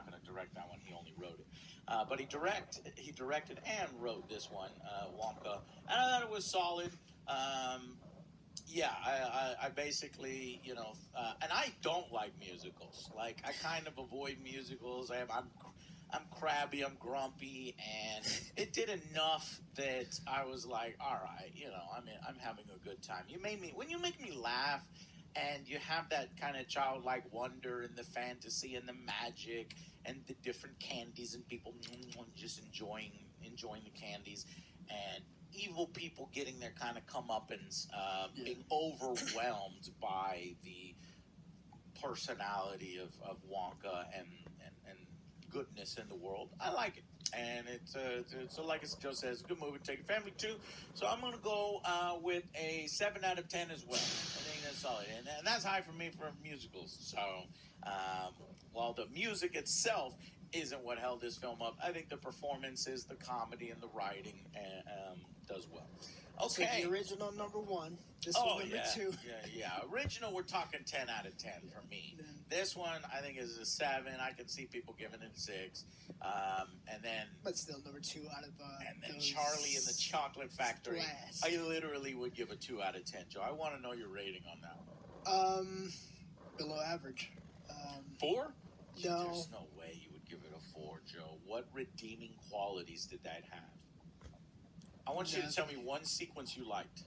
going to direct that one. He only wrote it. But he directed and wrote this one, Wonka, and I thought it was solid. Yeah, I basically, and I don't like musicals. Like, I kind of avoid musicals. I'm crabby, I'm grumpy, and it did enough that I was like, all right, I'm having a good time. When you make me laugh, and you have that kind of childlike wonder and the fantasy and the magic and the different candies and people just enjoying the candies, and evil people getting their kind of comeuppance, being overwhelmed by the personality of Wonka and goodness in the world. I like it. And it's like Joe says, good movie, take a family too. So I'm going to go with a 7 out of 10 as well. I think that's solid. And that's high for me for musicals. So while the music itself isn't what held this film up, I think the performances, the comedy, and the writing does well. Okay. So the original number 1. This one number 2. Yeah. Original, we're talking 10 out of 10 for me. This one, I think, is a 7. I can see people giving it a 6. And then... But still number 2 out of... and then Charlie and the Chocolate Factory. Blast. I literally would give a 2 out of 10, Joe. I want to know your rating on that one. Below average. 4? No. There's no way you would give it a 4, Joe. What redeeming qualities did that have? I want you to tell me one sequence you liked.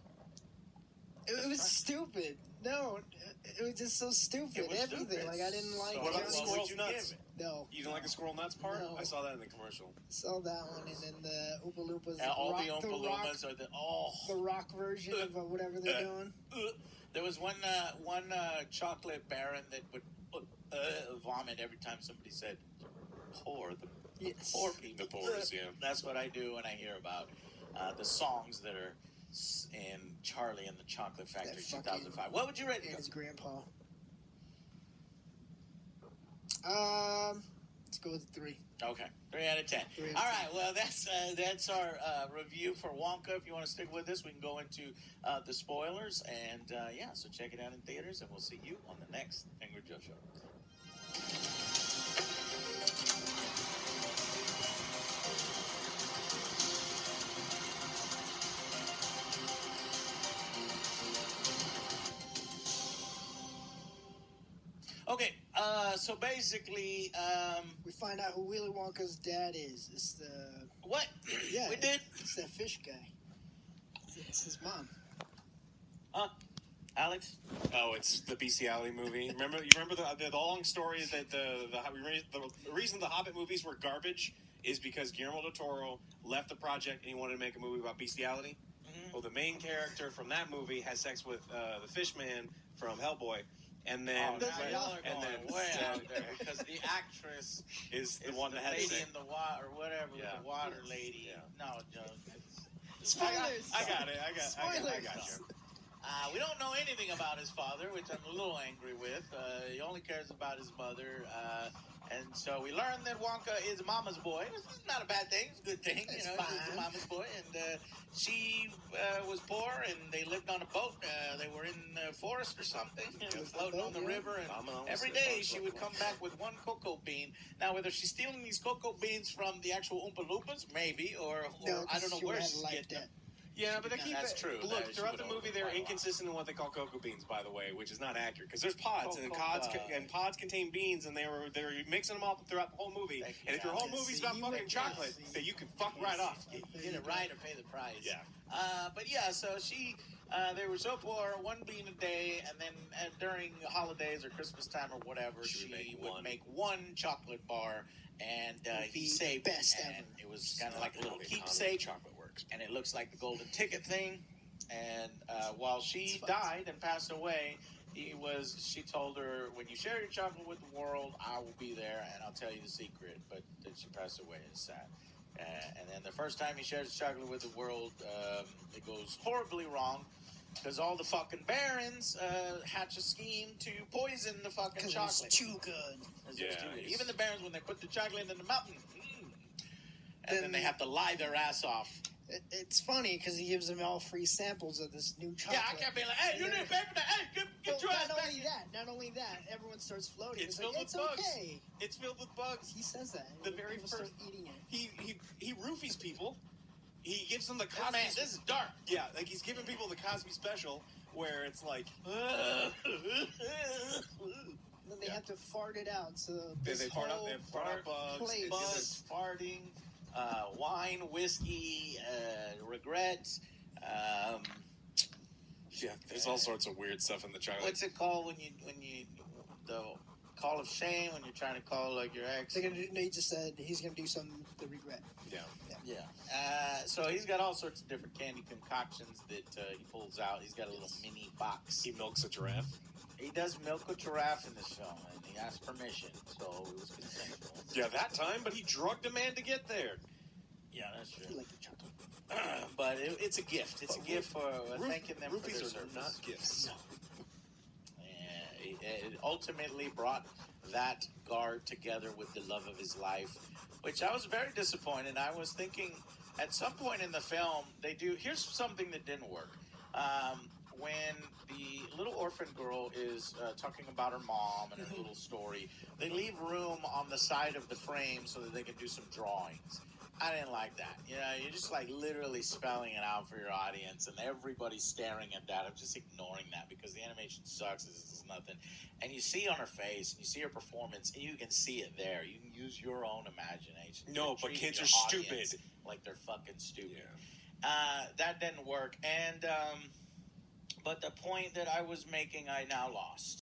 It was stupid. No, it was just so stupid. Everything. Stupid. Like, I didn't like... What about the squirrel nuts? No. You didn't like the squirrel nuts part? No. I saw that in the commercial. Saw that one, and then the Oompa Loompas. And all the Oompa Loompas are the rock version of whatever they're doing. There was one chocolate baron that would vomit every time somebody said poor. Poor people. The poorest, yeah. That's what I do when I hear about the songs that are in Charlie and the Chocolate Factory 2005. What would you rate it? His grandpa. Let's go with 3. Okay, 3 out of 10. All right, well, that's our review for Wonka. If you want to stick with us, we can go into the spoilers. And, so check it out in theaters, and we'll see you on the next Angry Joe Show. Okay, so basically, we find out who Willy Wonka's dad is. It's the... What? Yeah. We did? It's that fish guy. It's his mom. Alex? Oh, it's the bestiality movie. You remember the long story that the reason the Hobbit movies were garbage is because Guillermo del Toro left the project and he wanted to make a movie about bestiality. Mm-hmm. Well, the main character from that movie has sex with the fish man from Hellboy. And then, y'all are going way out there because the actress is the one that had lady sex in the water, or whatever, the water lady. Yeah. No, Joe. Spoilers. I got it. I got you. We don't know anything about his father, which I'm a little angry with. He only cares about his mother. And so we learned that Wonka is Mama's boy. It's not a bad thing. It's a good thing. It's He's Mama's boy. And she was poor, and they lived on a boat. They were in the forest or something, floating on the river. And every day she would come back with one cocoa bean. Now, whether she's stealing these cocoa beans from the actual Oompa Loompas, maybe, or I don't know where she's getting them. Yeah, but they keep that's true. Look, throughout the movie, they're inconsistent in what they call cocoa beans, by the way, which is not accurate because there's pods and pods contain beans, and they're mixing them up throughout the whole movie. And if your whole movie's about fucking chocolate, then you can fuck right off. Get it right or pay the price. Yeah. So they were so poor, one bean a day, and then during holidays or Christmas time or whatever, she would make one chocolate bar, and he saved best it. ever. And it was kind of like a little keepsake. Chocolate works. And it looks like the golden ticket thing. And while she died and passed away, she told her, when you share your chocolate with the world, I will be there and I'll tell you the secret. But then she passed away. It's sad. And then the first time he shares his chocolate with the world, it goes horribly wrong. Because all the fucking barons hatch a scheme to poison the fucking chocolate. It's too good. Even the barons, when they put the chocolate in the mountain, and then they have to lie their ass off. It's funny because he gives them all free samples of this new chocolate. Yeah, I can't be like, hey, you need to pay for that. Hey, give Get your ass not back only in. that, everyone starts floating. It's It's like, filled it's with bugs. okay. It's filled with bugs. He says that. The very People first- start eating it. He roofies people. He gives them the Oh, Cosby. man, this is dark. Yeah, like he's giving people the Cosby special, where it's like And then they have to fart it out. So they this fart out, whole they fart out bugs. place- It's just- Bugs, farting, wine, whiskey, regrets. yeah, there's all sorts of weird stuff in the trailer. What's it called when you the call of shame when you're trying to call like your ex? They're gonna do, no, he just said he's going to do something to regret. Yeah. Yeah. So he's got all sorts of different candy concoctions that he pulls out. He's got a little mini box. He milks a giraffe. He does milk a giraffe in this film, and he asked permission, so it was consensual. Yeah, that time, but he drugged a man to get there. Yeah, that's He true. liked the chocolate. But it's a gift. It's a gift for thanking them for Roofies their are service. not gifts. No. It ultimately brought that guard together with the love of his life, which I was very disappointed. I was thinking at some point in the film, here's something that didn't work. When the little orphan girl is talking about her mom and her little story, they leave room on the side of the frame so that they can do some drawings. I didn't like that. You know, you're just like literally spelling it out for your audience, and everybody's staring at that. I'm just ignoring that because the animation sucks. This is nothing. And you see on her face, and you see her performance, and you can see it there. You can use your own imagination. No, You're but treating kids your are audience stupid. like they're fucking stupid. Yeah. That didn't work. And but the point that I was making, I now lost.